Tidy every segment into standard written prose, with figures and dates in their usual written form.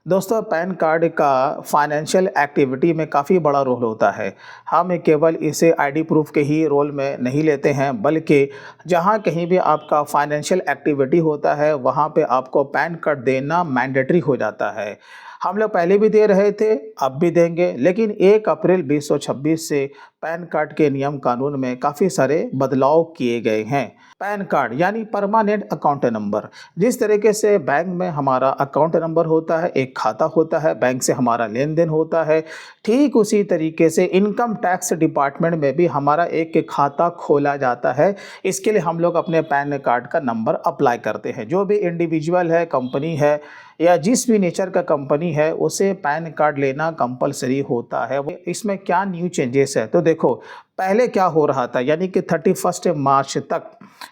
दोस्तों, pan card का financial activity में काफ़ी बड़ा रोल होता है। हम केवल इसे आईडी प्रूफ के ही रोल में नहीं लेते हैं, बल्कि जहाँ कहीं भी आपका फाइनेंशियल एक्टिविटी होता है, वहाँ पे आपको पैन कार्ड देना मैंडेटरी हो जाता है। हम लोग पहले भी दे रहे थे, अब भी देंगे, लेकिन 1 अप्रैल 2026 से पैन कार्ड के नियम कानून में काफ़ी सारे बदलाव किए गए हैं। पैन कार्ड यानी परमानेंट अकाउंट नंबर। जिस तरीके से बैंक में हमारा अकाउंट नंबर होता है, एक खाता होता है, बैंक से हमारा लेन देन होता है, ठीक उसी तरीके से इनकम टैक्स डिपार्टमेंट में भी हमारा एक खाता खोला जाता है। इसके लिए हम लोग अपने पैन कार्ड का नंबर अप्लाई करते हैं। जो भी इंडिविजुअल है, कंपनी है या जिस भी नेचर का कंपनी है, उसे पैन कार्ड लेना कंपलसरी होता है। इसमें क्या न्यू चेंजेस है, तो देखो पहले क्या हो रहा था, यानी कि 31 मार्च तक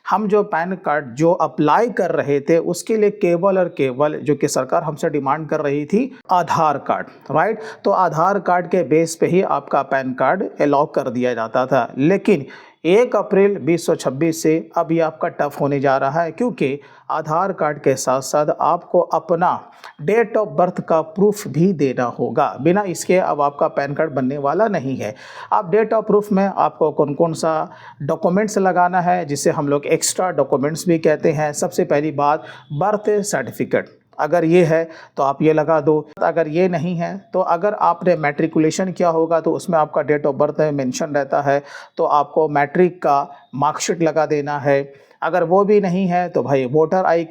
हम जो पैन कार्ड जो अप्लाई कर रहे थे, उसके लिए केवल और केवल जो कि सरकार हमसे डिमांड कर रही थी, आधार कार्ड, राइट। तो आधार कार्ड के बेस पे ही आपका पैन कार्ड अलाउ कर दिया जाता था। लेकिन 1 अप्रैल 2026 से अब ये आपका टफ होने जा रहा है, क्योंकि आधार कार्ड के साथ साथ आपको अपना डेट ऑफ बर्थ का प्रूफ भी देना होगा। बिना इसके अब आपका पैन कार्ड बनने वाला नहीं है। अब डेट ऑफ प्रूफ में आपको कौन कौन सा डॉक्यूमेंट्स लगाना है, जिसे हम लोग एक्स्ट्रा डॉक्यूमेंट्स भी कहते हैं। सबसे पहली बात, बर्थ सर्टिफिकेट। अगर ये है तो आप ये लगा दो। अगर ये नहीं है तो अगर आपने मैट्रिकुलेशन किया होगा तो उसमें आपका डेट ऑफ बर्थ मेंशन रहता है, तो आपको मैट्रिक का मार्कशीट लगा देना है। अगर वो भी नहीं है तो भाई वोटर आई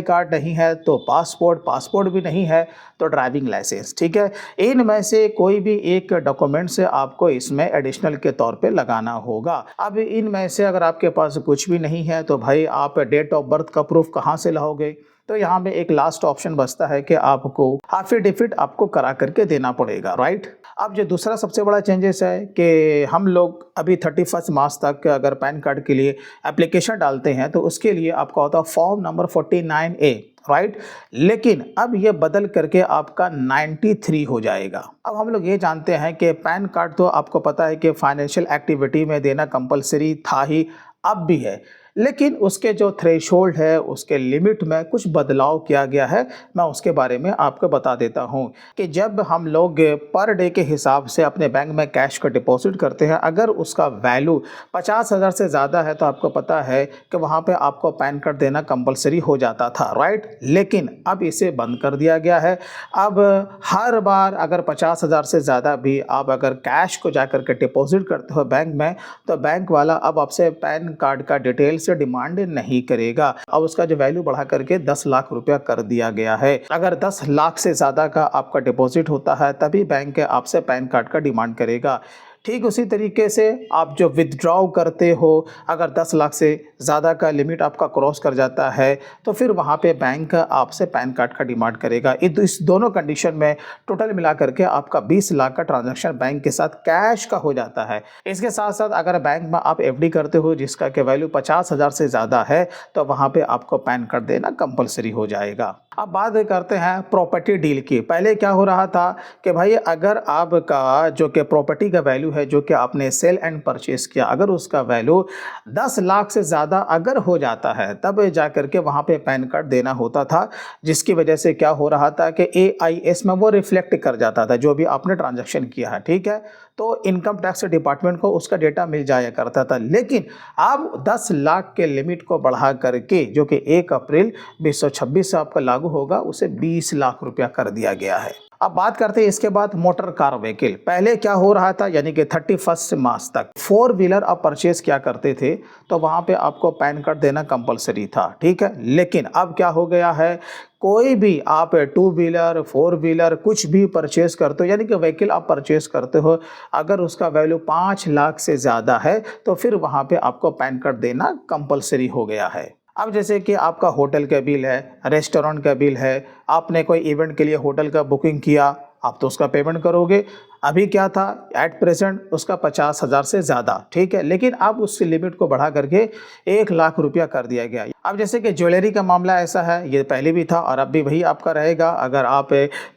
कार्ड नहीं है तो पासपोर्ट भी नहीं है तो ड्राइविंग लाइसेंस, ठीक है। इनमें से कोई भी एक डॉक्यूमेंट से आपको इसमें एडिशनल के तौर पे लगाना होगा। अब इनमें से अगर आपके पास कुछ भी नहीं है तो भाई आप डेट ऑफ बर्थ का प्रूफ कहाँ से लाओगे? तो यहाँ पे एक लास्ट ऑप्शन बचता है कि आपको एफिडेविट आपको करा करके देना पड़ेगा, राइट। अब जो दूसरा सबसे बड़ा चेंजेस है कि हम लोग अभी 31 मार्च तक अगर पैन कार्ड के लिए एप्लीकेशन डालते हैं तो उसके लिए आपका होता है फॉर्म नंबर 49A, राइट। लेकिन अब ये बदल करके आपका 93 हो जाएगा। अब हम लोग ये जानते हैं कि पैन कार्ड तो आपको पता है कि फाइनेंशियल एक्टिविटी में देना कंपलसरी था ही, अब भी है, लेकिन उसके जो थ्रेशोल्ड है, उसके लिमिट में कुछ बदलाव किया गया है। मैं उसके बारे में आपको बता देता हूं कि जब हम लोग पर डे के हिसाब से अपने बैंक में कैश का डिपॉजिट करते हैं, अगर उसका वैल्यू 50,000 से ज़्यादा है तो आपको पता है कि वहां पे आपको पैन कार्ड देना कंपलसरी हो जाता था, राइट। लेकिन अब इसे बंद कर दिया गया है। अब हर बार अगर 50,000 से ज़्यादा भी आप अगर कैश को जाकर के डिपॉजिट करते हो बैंक में, तो बैंक वाला अब आपसे पैन कार्ड का डिटेल से डिमांड नहीं करेगा। अब उसका जो वैल्यू बढ़ा करके 10 लाख रुपया कर दिया गया है। अगर 10 लाख से ज्यादा का आपका डिपॉजिट होता है तभी बैंक आपसे पैन कार्ड का डिमांड करेगा। ठीक उसी तरीके से आप जो विथड्रॉ करते हो, अगर 10 लाख से ज़्यादा का लिमिट आपका क्रॉस कर जाता है तो फिर वहाँ पे बैंक आपसे पैन कार्ड का डिमांड करेगा। इस दोनों कंडीशन में टोटल मिला करके आपका 20 लाख का ट्रांजैक्शन बैंक के साथ कैश का हो जाता है। इसके साथ साथ अगर बैंक में आप एफडी करते हो जिसका के वैल्यू 50,000 से ज़्यादा है तो वहाँ पे आपको पैन कार्ड देना कंपलसरी हो जाएगा। अब बात करते हैं प्रॉपर्टी डील की। पहले क्या हो रहा था कि भाई अगर आपका जो कि प्रॉपर्टी का वैल्यू है जो कि आपने सेल एंड परचेस किया, अगर उसका वैल्यू 10 लाख से ज़्यादा अगर हो जाता है तब जा करके वहाँ पे पैन कार्ड देना होता था, जिसकी वजह से क्या हो रहा था कि AIS में वो रिफ्लेक्ट कर जाता था जो भी आपने ट्रांजैक्शन किया है, ठीक है। तो इनकम टैक्स डिपार्टमेंट को उसका डेटा मिल जाया करता था। लेकिन अब 10 लाख के लिमिट को बढ़ा करके जो कि 1 अप्रैल 2026 से आपका लागू होगा, उसे 20 लाख रुपया कर दिया गया है। अब बात करते हैं इसके बाद मोटर कार व्हीकल। पहले क्या हो रहा था, यानी कि 31 मार्च तक 4 व्हीलर आप परचेज किया करते थे तो वहां पे आपको पैन कार्ड देना कंपलसरी था, ठीक है। लेकिन अब क्या हो गया है, कोई भी आप 2 व्हीलर 4 व्हीलर कुछ भी परचेज करते हो, यानी कि व्हीकल आप परचेज करते हो, अगर उसका वैल्यू 5 लाख से ज़्यादा है तो फिर वहाँ पे आपको पैन कार्ड देना कंपलसरी हो गया है। अब जैसे कि आपका होटल का बिल है, रेस्टोरेंट का बिल है, आपने कोई इवेंट के लिए होटल का बुकिंग किया, आप तो उसका पेमेंट करोगे। अभी क्या था एट प्रेजेंट उसका 50,000 से ज़्यादा, ठीक है, लेकिन अब उसकी लिमिट को बढ़ा करके 1,00,000 रुपया कर दिया गया। अब जैसे कि ज्वेलरी का मामला ऐसा है, ये पहले भी था और अब भी वही आपका रहेगा। अगर आप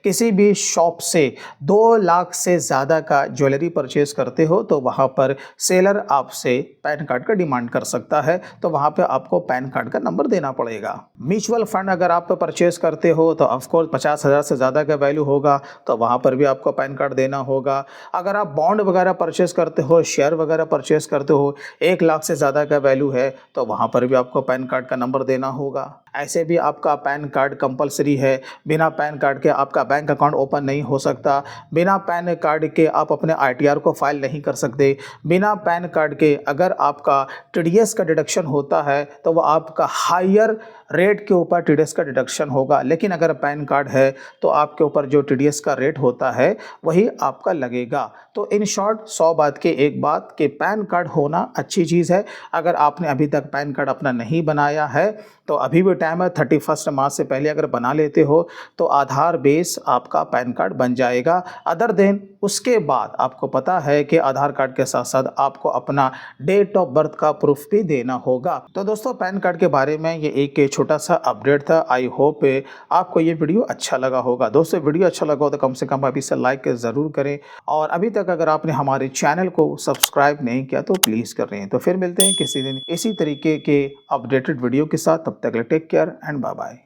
किसी भी शॉप से 2,00,000 से ज़्यादा का ज्वेलरी परचेज़ करते हो तो वहाँ पर सेलर आपसे पैन कार्ड का डिमांड कर सकता है, तो वहाँ पे आपको पैन कार्ड का नंबर देना पड़ेगा। म्यूचुअल फंड अगर आप परचेज़ करते हो तो ऑफकोर्स 50,000 से ज़्यादा का वैल्यू होगा, तो वहाँ पर भी आपको पैन कार्ड देना होगा। अगर आप बॉन्ड वगैरह परचेज़ करते हो, शेयर वगैरह परचेज़ करते हो, 1,00,000 से ज़्यादा का वैल्यू है, तो वहाँ पर भी आपको पैन कार्ड का नंबर देना होगा। ऐसे भी आपका पैन कार्ड कंपलसरी है, बिना पैन कार्ड के आपका बैंक अकाउंट ओपन नहीं हो सकता, बिना पैन कार्ड के आप अपने आईटीआर को फाइल नहीं कर सकते, बिना पैन कार्ड के अगर आपका टीडीएस का डिडक्शन होता है तो वो आपका हायर रेट के ऊपर टीडीएस का डिडक्शन होगा, लेकिन अगर पैन कार्ड है तो आपके ऊपर जो टीडीएस का रेट होता है वही आपका लगेगा। तो इन शॉर्ट 100 बात के एक बात कि पैन कार्ड होना अच्छी चीज़ है। अगर आपने अभी तक पैन कार्ड अपना नहीं बनाया है तो अभी भी टाइम है, 31 मार्च से पहले अगर बना लेते हो तो आधार बेस आपका पैन कार्ड बन जाएगा। अदर देन उसके बाद आपको पता है कि आधार कार्ड के साथ साथ आपको अपना डेट ऑफ बर्थ का प्रूफ भी देना होगा। तो दोस्तों पैन कार्ड के बारे में ये एक छोटा सा अपडेट था। आई होप आपको ये वीडियो अच्छा लगा होगा। दोस्तों वीडियो अच्छा लगा हो तो कम से कम अभी से लाइक ज़रूर करें, और अभी तक अगर आपने हमारे चैनल को सब्सक्राइब नहीं किया तो प्लीज़ कर रहे हैं। तो फिर मिलते हैं किसी दिन इसी तरीके के अपडेटेड वीडियो के साथ, तब तक take care and bye bye.